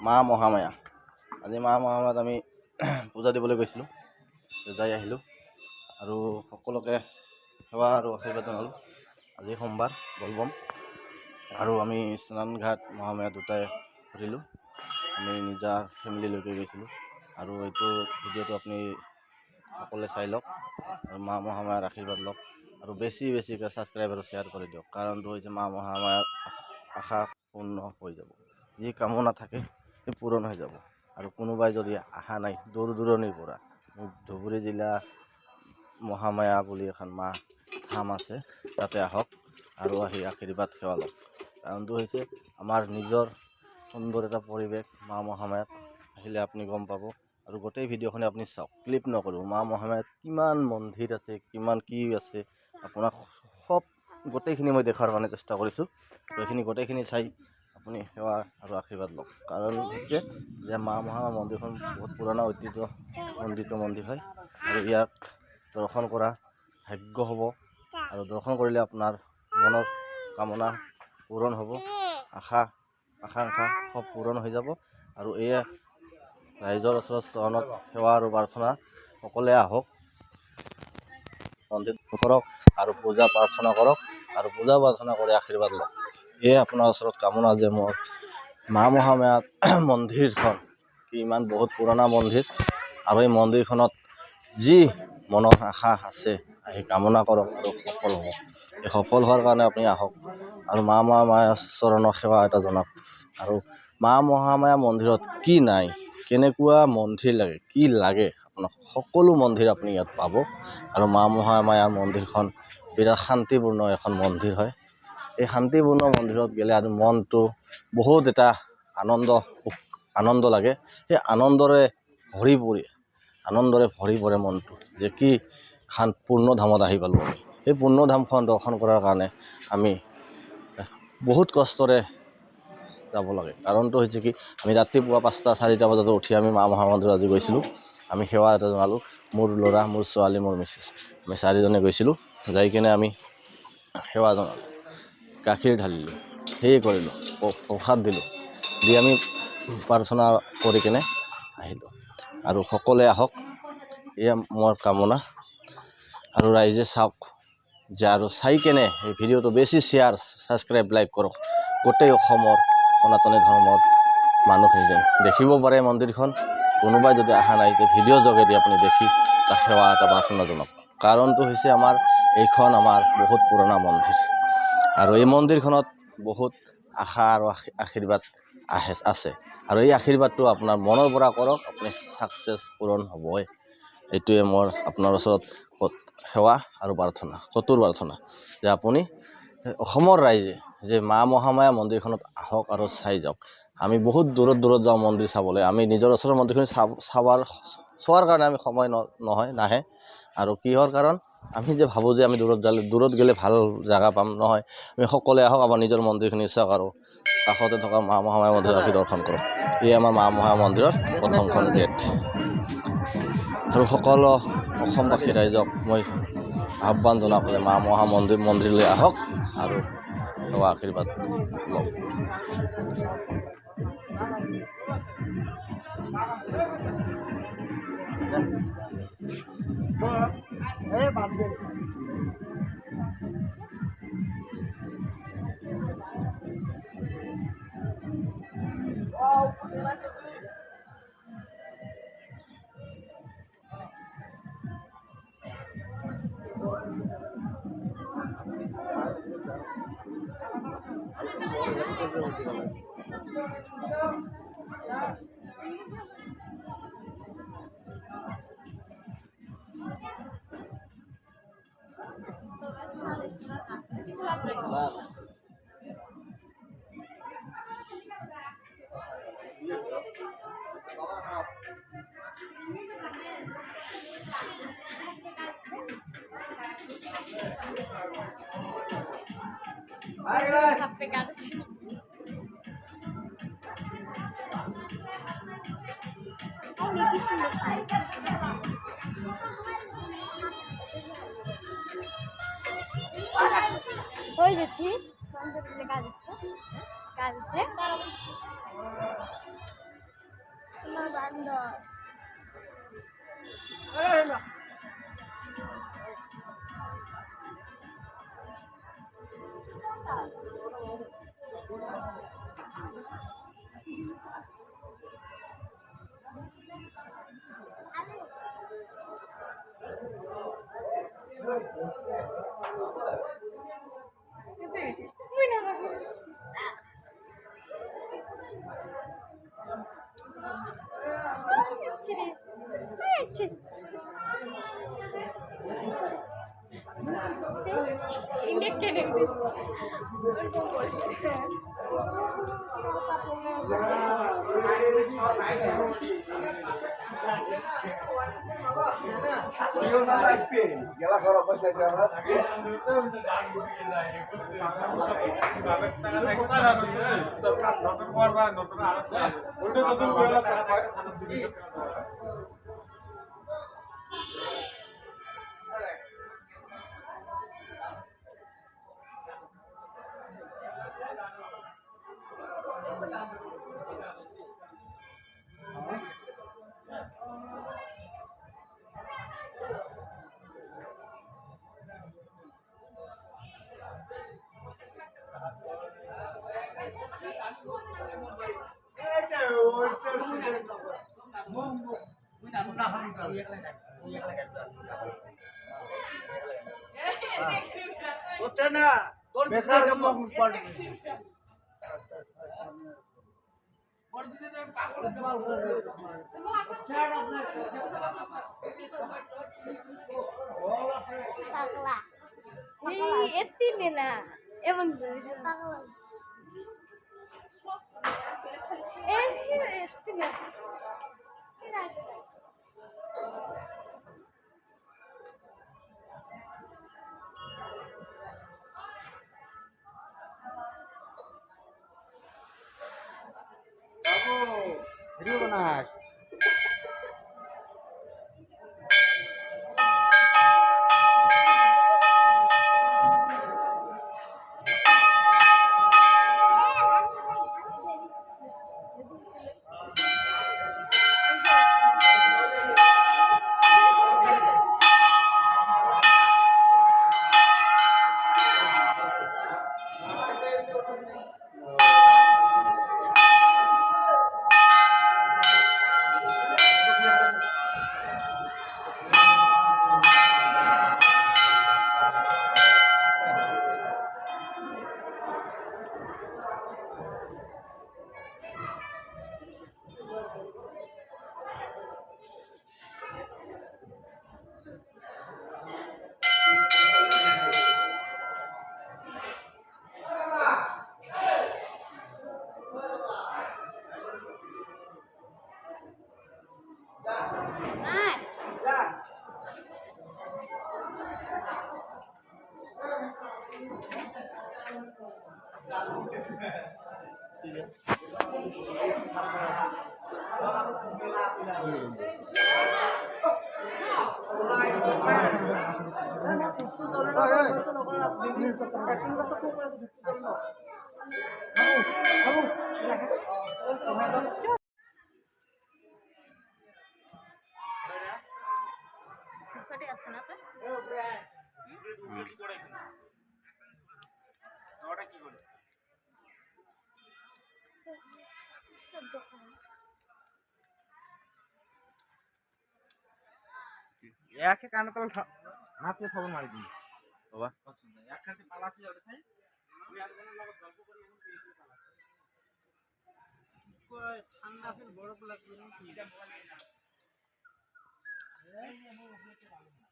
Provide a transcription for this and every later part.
মা মহামায়া। আজি মা মহামায়াত আমি পূজা দিবলৈ গৈছিলোঁ, যাই আহিলোঁ আৰু সকলোকে সেৱা আৰু আশীৰ্বাদ জনালোঁ। আজি সোমবাৰ বলবম আৰু আমি স্নান ঘাট মহামায়া দুটাই ঘূৰিলোঁ। আমি নিজা ফেমিলিলৈকে গৈছিলোঁ আৰু এইটো ভিডিঅ'টো আপুনি সকলোৱে চাই লওক আৰু মা মহামায়াৰ আশীৰ্বাদ লওক আৰু বেছিকৈ ছাবস্ক্ৰাইব আৰু শ্বেয়াৰ কৰি দিয়ক। কাৰণটো হৈছে মা মহামায়াৰ আশা পূৰ্ণ হৈ যাব। যি কামনা থাকে সেই পূৰণ হৈ যাব। আৰু কোনোবাই যদি আশা নাই দূৰ দূৰণিৰ পৰা, ধুবুৰী জিলা মহামায়া বুলি এখন মা ধাম আছে, তাতে আহক আৰু আহি আশীৰ্বাদ সেৱা লওক। কাৰণটো হৈছে আমাৰ নিজৰ সুন্দৰ এটা পৰিৱেশ। মা মহামায়াত আহিলে আপুনি গম পাব আৰু গোটেই ভিডিঅ'খনে আপুনি চাওক, ক্লিপ নকৰিব। মা মহামায়াত কিমান মন্দিৰ আছে, কিমান কি আছে, আপোনাক সব গোটেইখিনি মই দেখাৰ কাৰণে চেষ্টা কৰিছোঁ। এইখিনি গোটেইখিনি চাই আপুনি সেৱা আৰু আশীৰ্বাদ লওক। কাৰণ হৈছে যে মা মহামায়া মন্দিৰখন বহুত পুৰণা ঐতিহ্যমণ্ডিত মন্দিৰ হয় আৰু ইয়াক দৰ্শন কৰা ভাগ্য হ'ব আৰু দৰ্শন কৰিলে আপোনাৰ মনৰ কামনা পূৰণ হ'ব, আকাংক্ষা সব পূৰণ হৈ যাব। আৰু এয়া ৰাইজৰ ওচৰত চৰণত সেৱা আৰু প্ৰাৰ্থনা, সকলোৱে আহক মন্দিৰ কৰক আৰু পূজা প্ৰাৰ্থনা কৰক আৰু পূজা প্ৰাৰ্থনা কৰি আশীৰ্বাদ লওক। এয়ে আপোনাৰ ওচৰত কামনা যে মোৰ মা মহামায়াত মন্দিৰখন কি ইমান বহুত পুৰণা মন্দিৰ আৰু এই মন্দিৰখনত যি মনৰ আশা আছে আহি কামনা কৰক আৰু সফল হ'ব। এই সফল হোৱাৰ কাৰণে আপুনি আহক আৰু মা মহামায়াৰ চৰণৰ সেৱা এটা জনাওক। আৰু মা মহামায়া মন্দিৰত কি নাই, কেনেকুৱা মন্দিৰ লাগে, কি লাগে, আপোনাক সকলো মন্দিৰ আপুনি ইয়াত পাব। আৰু মা মহামায়া মন্দিৰখন বিৰাট শান্তিপূৰ্ণ এখন মন্দিৰ হয়। এই শান্তিপূৰ্ণ মন্দিৰত গ'লে আৰু মনটো বহুত এটা আনন্দ লাগে। সেই আনন্দৰে ভৰি পৰে মনটো, যে কি পূৰ্ণ ধামত আহি পালোঁ আমি। সেই পূৰ্ণ ধামখন দৰ্শন কৰাৰ কাৰণে আমি বহুত কষ্টৰে যাব লাগে। কাৰণটো হৈছে কি, আমি ৰাতিপুৱা 5টা-4টা বজাত উঠি আমি মা মহামায়া মন্দিৰত আজি গৈছিলোঁ। আমি সেৱা এটা জনালোঁ, মোৰ ল'ৰা, মোৰ ছোৱালী, মোৰ মিছেছ, আমি 4জনে গৈছিলোঁ। যাই কিনে আমি সেৱা জনালোঁ, গাখীৰ ঢালিলোঁ, সেয়ে কৰিলোঁ, প্ৰসাদ দিলোঁ, দি আমি প্ৰাৰ্থনা কৰি কিনে আহিলোঁ। আৰু সকলোৱে আহক, এয়া মোৰ কামনা। আৰু ৰাইজে চাওক যে আৰু চাই কেনে এই ভিডিঅ'টো বেছি শ্বেয়াৰ, ছাবস্ক্ৰাইব, লাইক কৰক। গোটেই অসমৰ সনাতনী ধৰ্মৰ মানুহখিনি যেন দেখিব পাৰে মন্দিৰখন। কোনোবাই যদি অহা নাই তে ভিডিঅ'ৰ যোগেদি আপুনি দেখি এটা সেৱা এটা প্ৰাৰ্থনা জনাওক। কাৰণটো হৈছে এইখন আমাৰ বহুত পুৰণা মন্দিৰ আৰু এই মন্দিৰখনত বহুত আশা আৰু আশীৰ্বাদ আছে। আৰু এই আশীৰ্বাদটো আপোনাৰ মনৰ পৰা কৰক, আপুনি ছাকচেছ পূৰণ হ'বই। এইটোৱে মোৰ আপোনাৰ ওচৰত সেৱা আৰু প্ৰাৰ্থনা, কঠোৰ প্ৰাৰ্থনা যে আপুনি অসমৰ ৰাইজে যে মা মহামায়া মন্দিৰখনত আহক আৰু চাই যাওক। আমি বহুত দূৰত যাওঁ মন্দিৰ চাবলৈ, আমি নিজৰ ওচৰৰ মন্দিৰখিনি চোৱাৰ কাৰণে আমি সময় নাহে। আৰু কিহৰ কাৰণ, আমি যে ভাবোঁ যে আমি দূৰত গ'লে ভাল জেগা পাম, নহয়। আমি সকলোৱে আহক, আমাৰ নিজৰ মন্দিৰখিনি চাওক আৰু কাষতে থকা মা মহামায়া মন্দিৰ আহি দৰ্শন কৰক। এই আমাৰ মা মহামায়া মন্দিৰৰ প্ৰথমখন গেট। আৰু সকলো অসমবাসী ৰাইজক মই আহ্বান জনাওঁ যে মা মহামায়া মন্দিৰলৈ আহক আৰু সেৱা আশীৰ্বাদ লওক। ওই দেখি কাজ হচ্ছে একে কানে তল হাতে খবর মারি দিই বাবা একখানে পালাছি ওটা খাই আমি একজনের লগত গল্প করি এখন পেয়েছি পালাছি কই ঠান্ডা ফের বরফ লাগবে না কি এটা মোবাইল না এই আমি ওখানে ভালো না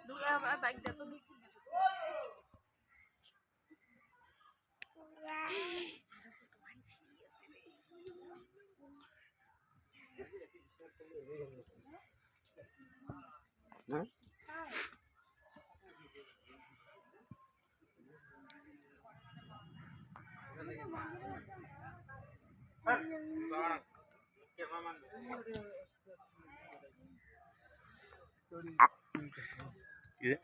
দুলা বাইক দে তো দেখ